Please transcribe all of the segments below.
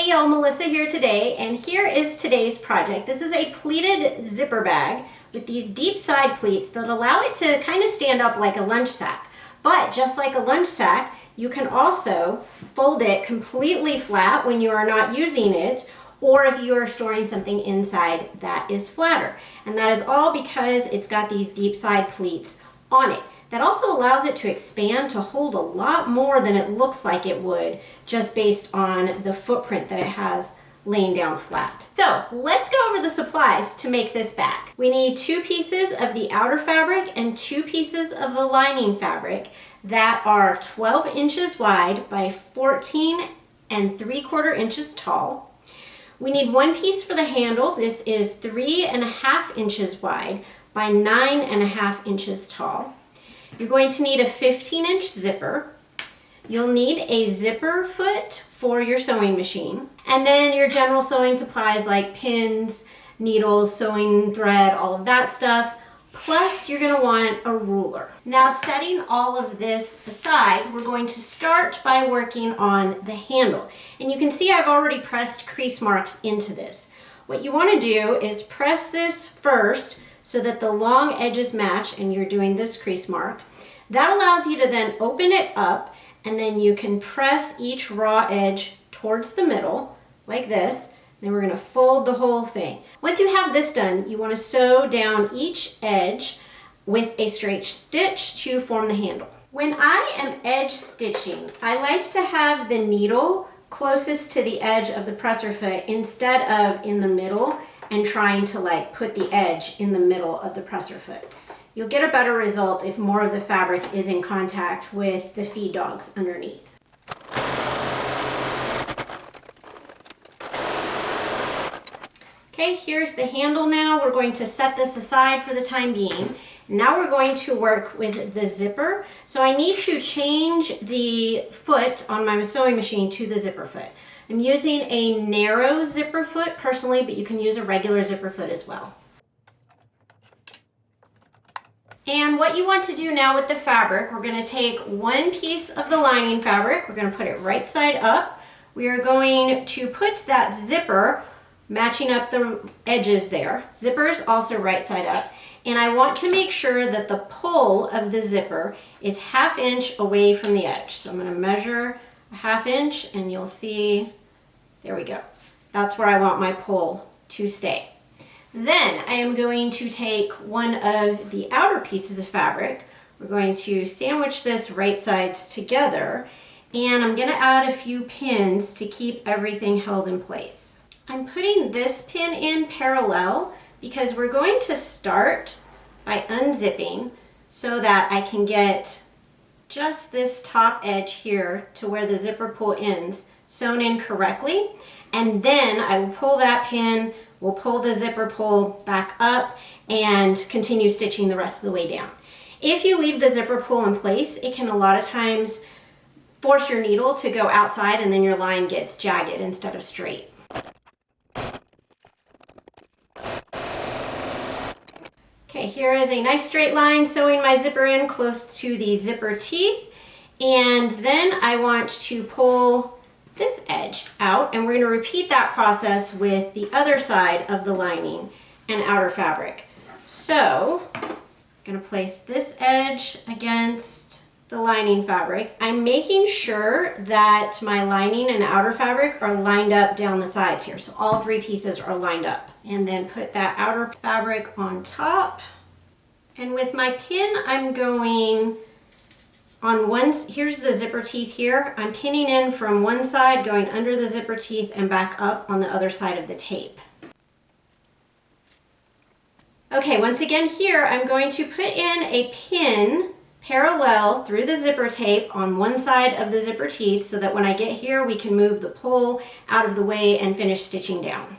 Hey y'all, Melissa here today, and here is today's project. This is a pleated zipper bag with these deep side pleats that allow it to kind of stand up like a lunch sack. But just like a lunch sack, you can also fold it completely flat when you are not using it, or if you are storing something inside that is flatter. And that is all because it's got these deep side pleats on it. That also allows it to expand to hold a lot more than it looks like it would just based on the footprint that it has laying down flat. So let's go over the supplies to make this bag. We need 2 pieces of the outer fabric and 2 pieces of the lining fabric that are 12 inches wide by 14 3/4 inches tall. We need 1 piece for the handle. This is 3.5 inches wide by 9.5 inches tall. You're going to need a 15-inch zipper. You'll need a zipper foot for your sewing machine. And then your general sewing supplies like pins, needles, sewing thread, all of that stuff. Plus, you're gonna want a ruler. Now, setting all of this aside, we're going to start by working on the handle. And you can see I've already pressed crease marks into this. What you wanna do is press this first so that the long edges match and you're doing this crease mark. That allows you to then open it up, and then you can press each raw edge towards the middle like this. Then we're gonna fold the whole thing. Once you have this done, you wanna sew down each edge with a straight stitch to form the handle. When I am edge stitching, I like to have the needle closest to the edge of the presser foot instead of in the middle and trying to like put the edge in the middle of the presser foot. You'll get a better result if more of the fabric is in contact with the feed dogs underneath. Okay, here's the handle now. We're going to set this aside for the time being. Now we're going to work with the zipper. So I need to change the foot on my sewing machine to the zipper foot. I'm using a narrow zipper foot personally, but you can use a regular zipper foot as well. And what you want to do now with the fabric, we're going to take 1 piece of the lining fabric, we're going to put it right side up. We are going to put that zipper matching up the edges there. Zipper is also right side up. And I want to make sure that the pull of the zipper is 1/2 inch away from the edge. So I'm going to measure a 1/2 inch and you'll see, there we go. That's where I want my pull to stay. Then I am going to take one of the outer pieces of fabric. We're going to sandwich this right sides together, and I'm going to add a few pins to keep everything held in place. I'm putting this pin in parallel because we're going to start by unzipping so that I can get just this top edge here to where the zipper pull ends sewn in correctly, and then I will pull that pin. We'll pull the zipper pull back up and continue stitching the rest of the way down. If you leave the zipper pull in place, it can a lot of times force your needle to go outside and then your line gets jagged instead of straight. Okay, here is a nice straight line sewing my zipper in close to the zipper teeth. And then I want to pull this edge out, and we're going to repeat that process with the other side of the lining and outer fabric. So I'm going to place this edge against the lining fabric. I'm making sure that my lining and outer fabric are lined up down the sides here, so all 3 pieces are lined up. And then put that outer fabric on top, and with my pin I'm going on one, here's the zipper teeth here. I'm pinning in from one side, going under the zipper teeth and back up on the other side of the tape. Okay, once again here, I'm going to put in a pin parallel through the zipper tape on one side of the zipper teeth so that when I get here, we can move the pull out of the way and finish stitching down.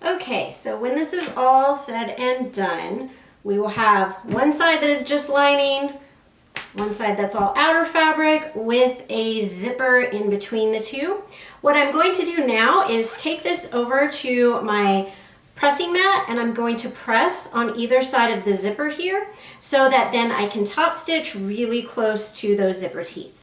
Okay, so when this is all said and done, we will have one side that is just lining, one side that's all outer fabric with a zipper in between the two. What I'm going to do now is take this over to my pressing mat, and I'm going to press on either side of the zipper here so that then I can top stitch really close to those zipper teeth.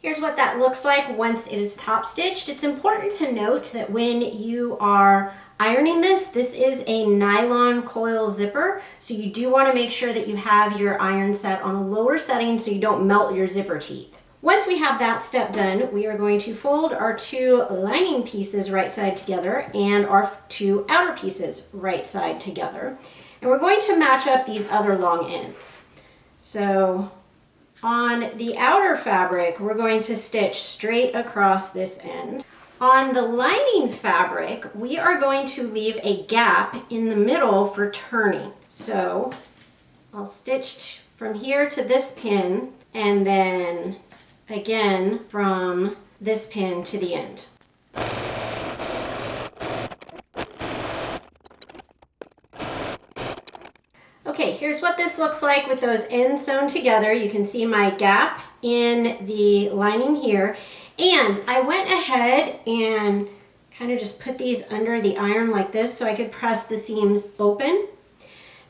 Here's what that looks like once it is top stitched. It's important to note that when you are ironing this is a nylon coil zipper, so you do want to make sure that you have your iron set on a lower setting so you don't melt your zipper teeth. Once we have that step done, we are going to fold our 2 lining pieces right side together and our 2 outer pieces right side together. And we're going to match up these other long ends. So on the outer fabric, we're going to stitch straight across this end. On the lining fabric, we are going to leave a gap in the middle for turning. So I'll stitch from here to this pin and then again from this pin to the end. Okay, here's what this looks like with those ends sewn together. You can see my gap in the lining here. And I went ahead and kind of just put these under the iron like this so I could press the seams open.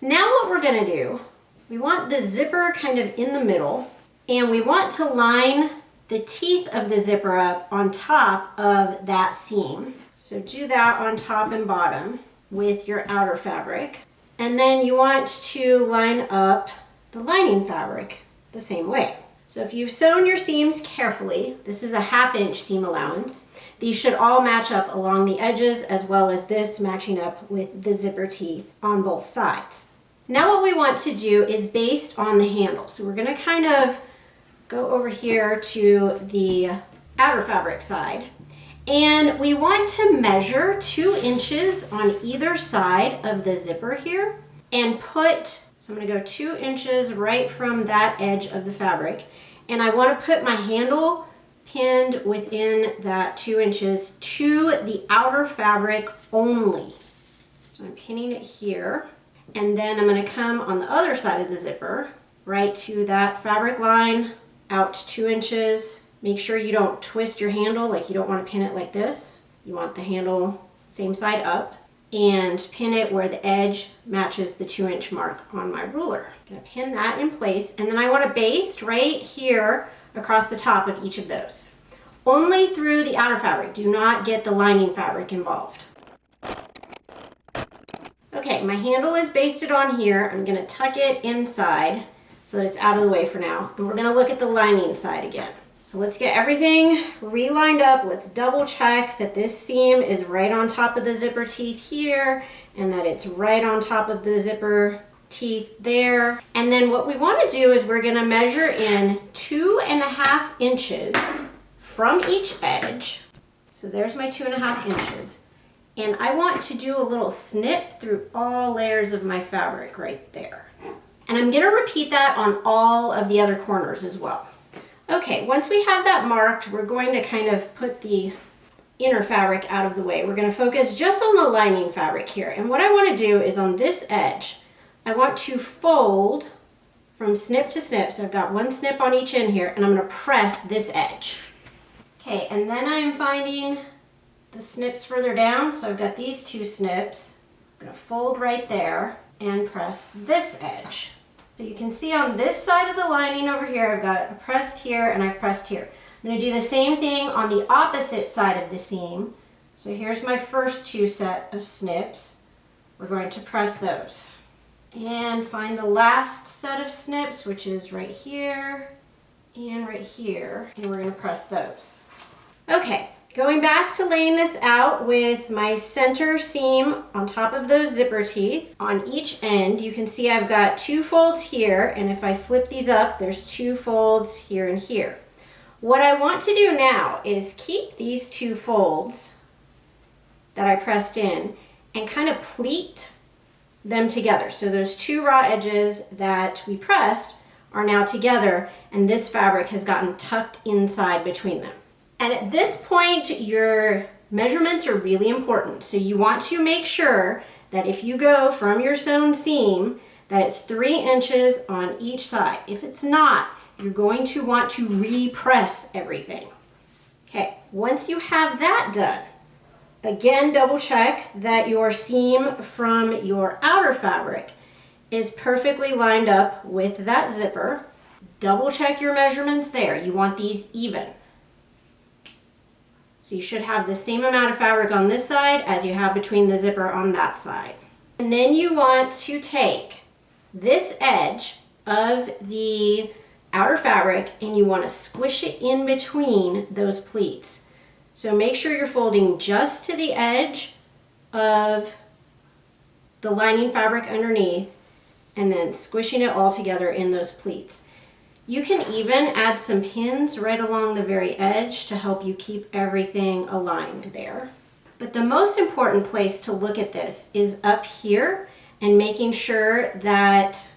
Now what we're gonna do, we want the zipper kind of in the middle, and we want to line the teeth of the zipper up on top of that seam. So do that on top and bottom with your outer fabric. And then you want to line up the lining fabric the same way. So if you've sewn your seams carefully, this is a 1/2 inch seam allowance. These should all match up along the edges as well as this matching up with the zipper teeth on both sides. Now what we want to do is based on the handle. So we're gonna kind of go over here to the outer fabric side. And we want to measure 2 inches on either side of the zipper here and so I'm gonna go 2 inches right from that edge of the fabric. And I wanna put my handle pinned within that 2 inches to the outer fabric only. So I'm pinning it here. And then I'm gonna come on the other side of the zipper, right to that fabric line, out 2 inches. Make sure you don't twist your handle, like you don't want to pin it like this. You want the handle same side up, and pin it where the edge matches the 2 inch mark on my ruler. I'm gonna pin that in place, and then I want to baste right here across the top of each of those. Only through the outer fabric, do not get the lining fabric involved. Okay, my handle is basted on here. I'm gonna tuck it inside so that it's out of the way for now. And we're gonna look at the lining side again. So let's get everything relined up. Let's double check that this seam is right on top of the zipper teeth here and that it's right on top of the zipper teeth there. And then what we want to do is we're going to measure in 2.5 inches from each edge. So there's my 2.5 inches. And I want to do a little snip through all layers of my fabric right there. And I'm going to repeat that on all of the other corners as well. Okay, once we have that marked, we're going to kind of put the inner fabric out of the way. We're going to focus just on the lining fabric here. And what I want to do is on this edge, I want to fold from snip to snip. So I've got one snip on each end here, and I'm going to press this edge. Okay, and then I'm finding the snips further down. So I've got these 2 snips. I'm going to fold right there and press this edge. So you can see on this side of the lining over here, I've got pressed here and I've pressed here. I'm going to do the same thing on the opposite side of the seam. So here's my first 2 set of snips. We're going to press those. And find the last set of snips, which is right here and right here. And we're going to press those. Okay, going back to laying this out with my center seam on top of those zipper teeth. On each end, you can see I've got 2 folds here, and if I flip these up, there's 2 folds here and here. What I want to do now is keep these 2 folds that I pressed in and kind of pleat them together. So those 2 raw edges that we pressed are now together, and this fabric has gotten tucked inside between them. And at this point, your measurements are really important. So you want to make sure that if you go from your sewn seam, that it's 3 inches on each side. If it's not, you're going to want to repress everything. Okay, once you have that done, again, double check that your seam from your outer fabric is perfectly lined up with that zipper. Double check your measurements there. You want these even. So you should have the same amount of fabric on this side as you have between the zipper on that side. And then you want to take this edge of the outer fabric and you want to squish it in between those pleats. So make sure you're folding just to the edge of the lining fabric underneath and then squishing it all together in those pleats. You can even add some pins right along the very edge to help you keep everything aligned there. But the most important place to look at this is up here and making sure that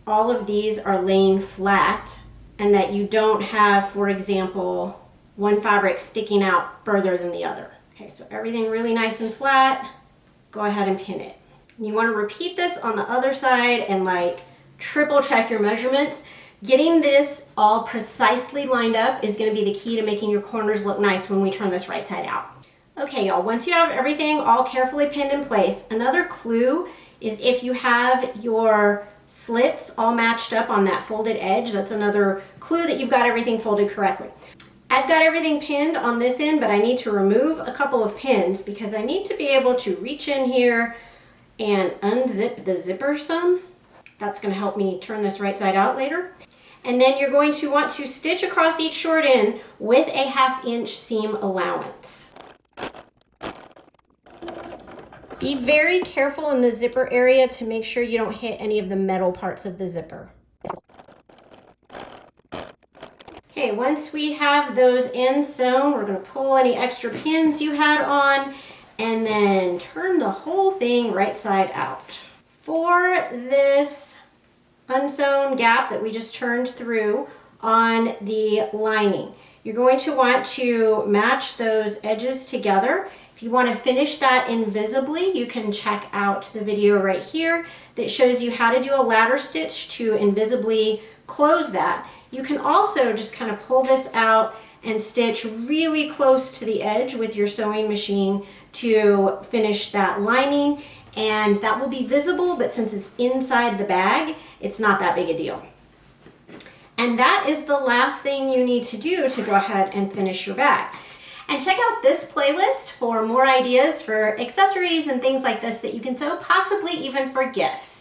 all of these are laying flat and that you don't have, for example, one fabric sticking out further than the other. Okay, so everything really nice and flat. Go ahead and pin it. And you want to repeat this on the other side and like triple check your measurements. Getting this all precisely lined up is going to be the key to making your corners look nice when we turn this right side out. Okay, y'all, once you have everything all carefully pinned in place, another clue is if you have your slits all matched up on that folded edge, that's another clue that you've got everything folded correctly. I've got everything pinned on this end, but I need to remove a couple of pins because I need to be able to reach in here and unzip the zipper some. That's going to help me turn this right side out later. And then you're going to want to stitch across each short end with a 1/2 inch seam allowance. Be very careful in the zipper area to make sure you don't hit any of the metal parts of the zipper. Okay, once we have those ends sewn, we're going to pull any extra pins you had on and then turn the whole thing right side out. For this unsewn gap that we just turned through on the lining, you're going to want to match those edges together. If you want to finish that invisibly, you can check out the video right here that shows you how to do a ladder stitch to invisibly close that. You can also just kind of pull this out and stitch really close to the edge with your sewing machine to finish that lining, and that will be visible, but since it's inside the bag, it's not that big a deal. And that is the last thing you need to do to go ahead and finish your bag. And check out this playlist for more ideas for accessories and things like this that you can sew, possibly even for gifts.